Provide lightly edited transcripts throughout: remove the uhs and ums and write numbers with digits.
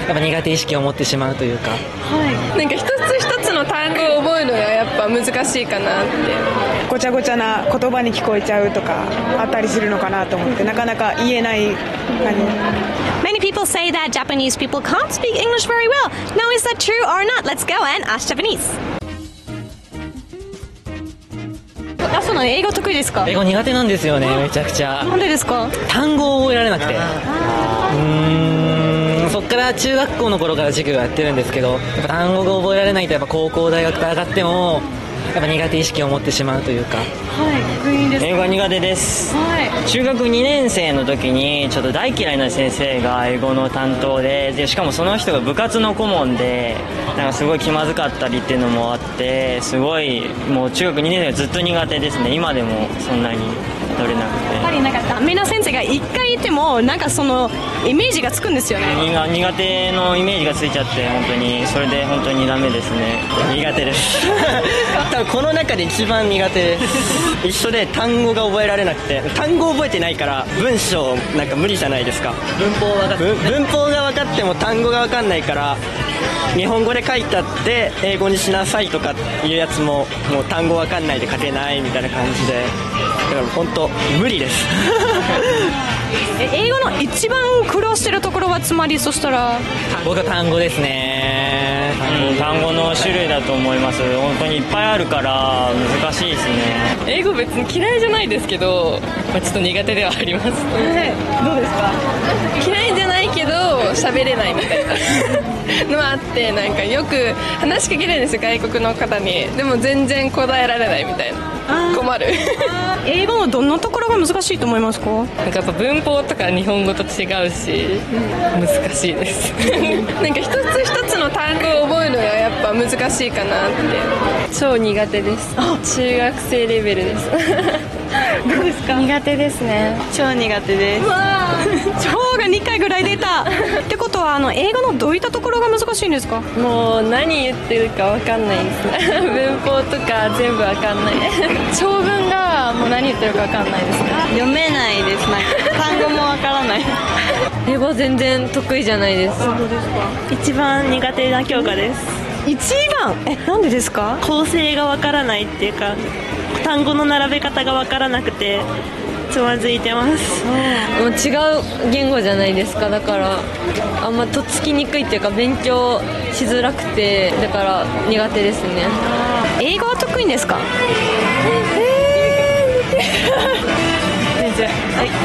やっぱ苦手意識を持ってしまうというか、なんか一つ一つの単語を覚えるのがやっぱ難しいかなって。ごちゃごちゃな言葉に聞こえちゃうとかあったりするのかなと思って、なかなか言えない感じ。 Many people say that Japanese people can't speak English very well. Now, is that true or not? Let's go and ask Japanese. その英語得意ですか？英語苦手なんですよね、めちゃくちゃ。なんでですか？単語を覚えられなくて、そっから中学校の頃から授業やってるんですけど、やっぱ単語が覚えられないと、やっぱ高校大学と上がってもやっぱ苦手意識を持ってしまうというか。英語は苦手です、中学2年生の時にちょっと大嫌いな先生が英語の担当で、しかもその人が部活の顧問で、なんかすごい気まずかったりっていうのもあって、すごいもう中学2年生はずっと苦手ですね。今でもそんなに取れなくて。やっぱりなんかダメな先生が一回いてもなんかそのイメージがつくんですよね。苦手のイメージがついちゃって、本当にそれで本当にダメですね。苦手です多分この中で一番苦手です一緒で単語が覚えられなくて、単語覚えてないから文章なんか無理じゃないですか。文法が分かっても単語が分かんないから、日本語で書いてあって英語にしなさいとかいうやつももう単語分かんないで書けないみたいな感じで、だから本当無理です英語の一番苦労してるところはつまり、そしたら僕は単語ですね。単語の種類だと思います。本当にいっぱいあるから難しいですね。英語別に嫌いじゃないですけど、ちょっと苦手ではあります。どうですか？嫌いじゃないけど喋れないみたいなのはあって、なんかよく話しかけるんですよ、外国の方に。でも全然答えられないみたいな。困る英語のどんなところが難しいと思いますか？なんかやっぱ文法とか日本語と違うし難しいですなんか一つ一つの単語を覚えるのがやっぱ難しいかなって。超苦手です。中学生レベルですどうですか？苦手ですね。超苦手です。超が2回ぐらい出たってことは英語のどういったところが難しいんですか？もう何言ってるか分かんないです文法とか全部分かんない長文がもう何言ってるか分かんないですね。読めないです。なんか単語もわからない英語全然得意じゃないです。一番苦手な教科です。一番なんでですか？構成がわからないっていうか、単語の並べ方がわからなくてつまずいてます。もう違う言語じゃないですか。だからあんまとっつきにくいっていうか勉強しづらくて、だから苦手ですね。英語は得意ですか？全然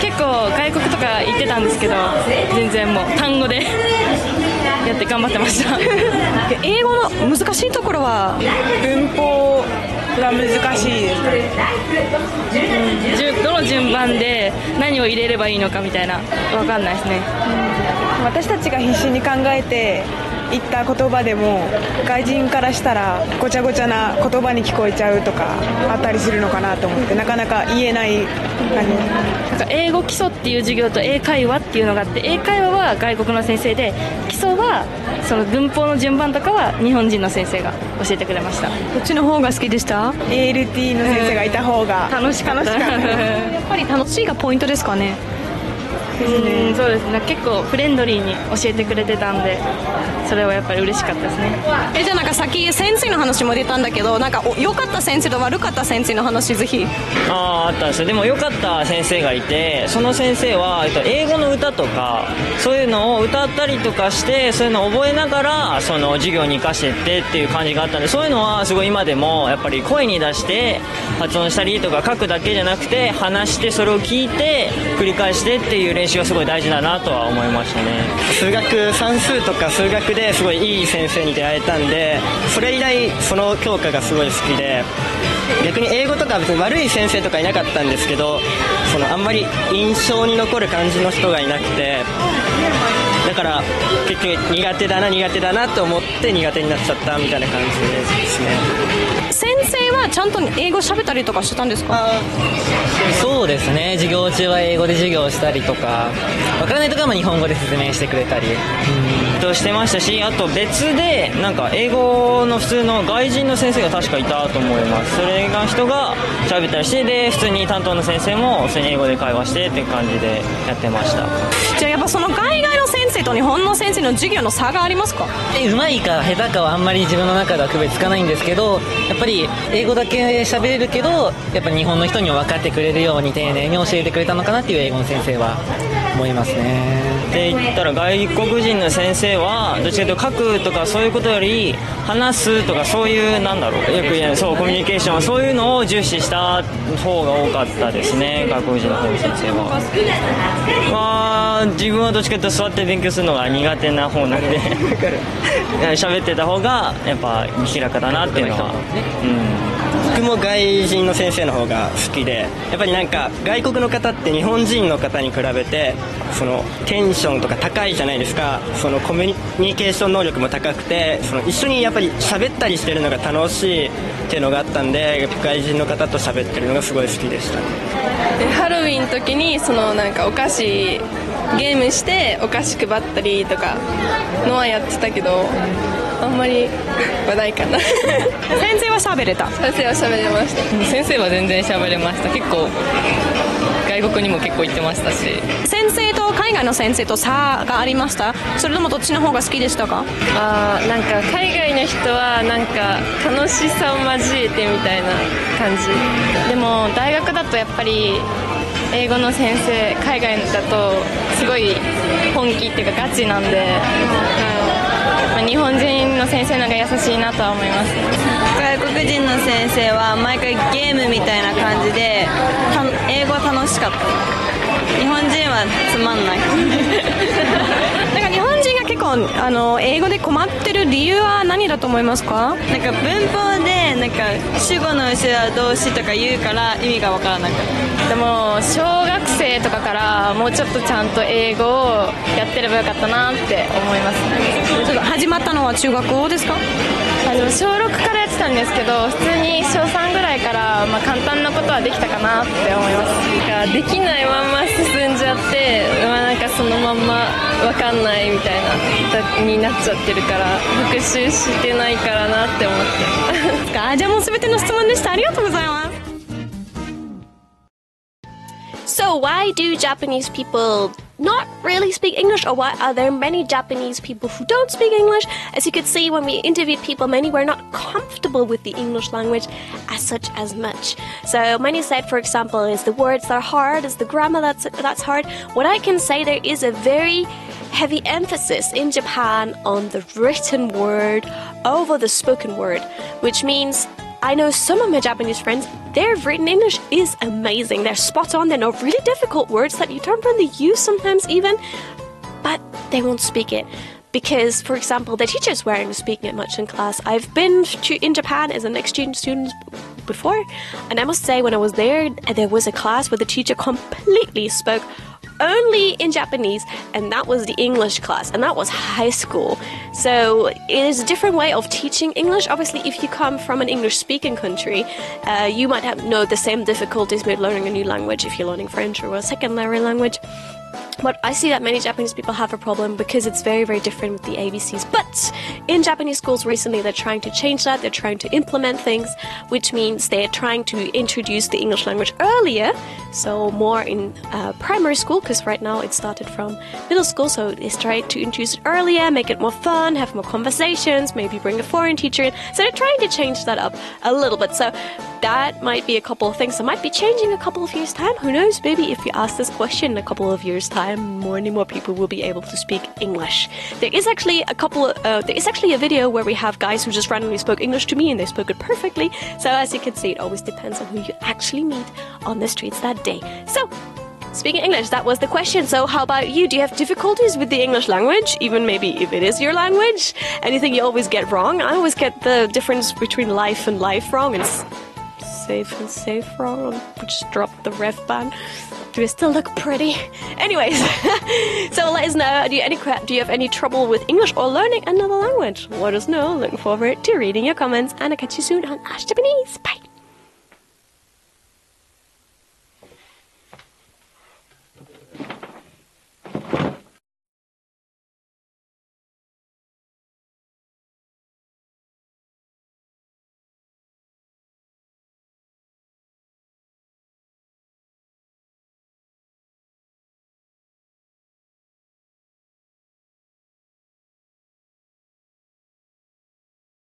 結構外国とか行ってたんですけど、全然もう単語でやって頑張ってました英語の難しいところは文法が難しいですどの順番で何を入れればいいのかみたいな分かんないですね。私たちが必死に考えて言った言葉でも外人からしたらごちゃごちゃな言葉に聞こえちゃうとかあったりするのかなと思って、なかなか言えない感じ。なんか英語基礎っていう授業と英会話っていうのがあって、英会話は外国の先生で、基礎はその文法の順番とかは日本人の先生が教えてくれました。どっちの方が好きでした？ ALT の先生がいた方が楽しかったやっぱり楽しいがポイントですかね？そうですね。結構フレンドリーに教えてくれてたんで、それはやっぱり嬉しかったですね。じゃあなんかさっき先生の話も出たんだけど、なんか良かった先生と悪かった先生の話ぜひ。あったんですよ。でも良かった先生がいて、その先生は英語の歌とかそういうのを歌ったりとかして、そういうのを覚えながらその授業に生かしてってっていう感じがあったんで、そういうのはすごい今でもやっぱり声に出して発音したりとか書くだけじゃなくて、話してそれを聞いて繰り返してっていう練習がすごい大事だなとは思いましたね。数学、算数とか数学ですごいいい先生に出会えたんで、それ以来その教科がすごい好きで、逆に英語とか別に悪い先生とかいなかったんですけど、そのあんまり印象に残る感じの人がいなくて、だから結局苦手だなと思って苦手になっちゃったみたいな感じですね。先生はちゃんと英語喋ったりとかしてたんですか？そうですね、授業中は英語で授業したりとか、わからないとかも日本語で説明してくれたりとしてましたし、あと別でなんか英語の普通の外人の先生が確かいたと思います。それが人が喋ったりして、で普通に担当の先生も普通に英語で会話してっていう感じでやってました。じゃあやっぱその海外の先生と日本の先生の授業の差がありますか？うまいか下手かはあんまり自分の中では区別つかないんですけど、やっぱり英語だけ喋れるけどやっぱ日本の人にも分かってくれるように丁寧に教えてくれたのかなっていう英語の先生は思いますね。って言ったら外国人の先生はどっちかというと書くとかそういうことより話すとかそういうよく言うそうコミュニケーションそういうのを重視した方が多かったですね、外国人の方の先生は。自分はどっちかというと座って勉強するのが苦手な方なんで喋ってた方がやっぱ明らかだなっていうのは、僕も外人の先生の方が好きで、やっぱりなんか外国の方って日本人の方に比べてそのテンションとか高いじゃないですか。そのコミュニケーション能力も高くて、その一緒にやっぱり喋ったりしてるのが楽しいっていうのがあったんで、外人の方と喋ってるのがすごい好きでした。ハロウィンの時にそのなんかお菓子ゲームしてお菓子配ったりとかのはやってたけど、あんまり話題かな先生は喋れた？先生は喋れました。先生は全然喋れました。結構外国にも結構行ってましたし。先生と海外の先生と差がありました？それともどっちの方が好きでしたか？なんか海外の人はなんか楽しさを交えてみたいな感じ。でも大学だとやっぱり英語の先生海外だとすごい本気っていうかガチなんで、日本人の先生の方が優しいなとは思います。外国人の先生は毎回ゲームみたいな感じで英語は楽しかった。日本人はつまんないなんか日本人が結構英語で困ってる理由は何だと思いますか？なんか文法でなんか主語の後ろは動詞とか言うから意味がわからなかった。でも小学生とかからもうちょっとちゃんと英語をやってればよかったなって思いますね。ちょっと始まったのは中学校ですか？でも小6からやってたんですけど、普通に小3ぐらいから、簡単なことはできたかなって思います。なんかできないまんま進んじゃって、なんかそのまんま分かんないみたいなになっちゃってるから復習してないからなって思ってじゃあもう全ての質問でした。ありがとうございます。 So why do Japanese people not really speak English, or why are there many Japanese people who don't speak English? As you could see when we interviewed people, many were not comfortable with the English language as such as much. So many said, for example, is the words that are hard, is the grammar that's hard. What I can say, there is a very heavy emphasis in Japan on the written word over the spoken word, which means I know some of my Japanese friends, their written English is amazing. They're spot on. They're not really difficult words that you don't really use sometimes even, but they won't speak it. Because, for example, the teachers weren't speaking it much in class. I've been in Japan as an exchange student before, and I must say when I was there was a class where the teacher completely spoke only in Japanese, and that was the English class, and that was high school. So it is a different way of teaching English. Obviously, if you come from an English-speaking country, you might know the same difficulties with learning a new language if you're learning French or a secondary language. But I see that many Japanese people have a problem because it's very, very different with the ABCs. But in Japanese schools recently, they're trying to change that. They're trying to implement things, which means they're trying to introduce the English language earlier. So more in primary school, because right now it started from middle school. So it's trying to introduce it earlier, make it more fun, have more conversations, maybe bring a foreign teacher in. So they're trying to change that up a little bit. So that might be a couple of things that might be changing in a couple of years' time. Who knows? Maybe if you ask this question in a couple of years' time, more and more people will be able to speak English. There is actually a video where we have guys who just randomly spoke English to me, and they spoke it perfectly. So as you can see, it always depends on who you actually meet on the streets that day. So, speaking English, that was the question. So how about you? Do you have difficulties with the English language? Even maybe if it is your language? Anything you always get wrong? I always get the difference between life and life wrong, and safe and safe wrong. Just drop the ref button. Do I still look pretty? Anyways, so let us know, do you have any trouble with English or learning another language? Let us know. Looking forward to reading your comments, and I'll catch you soon on Ask Japanese. Bye!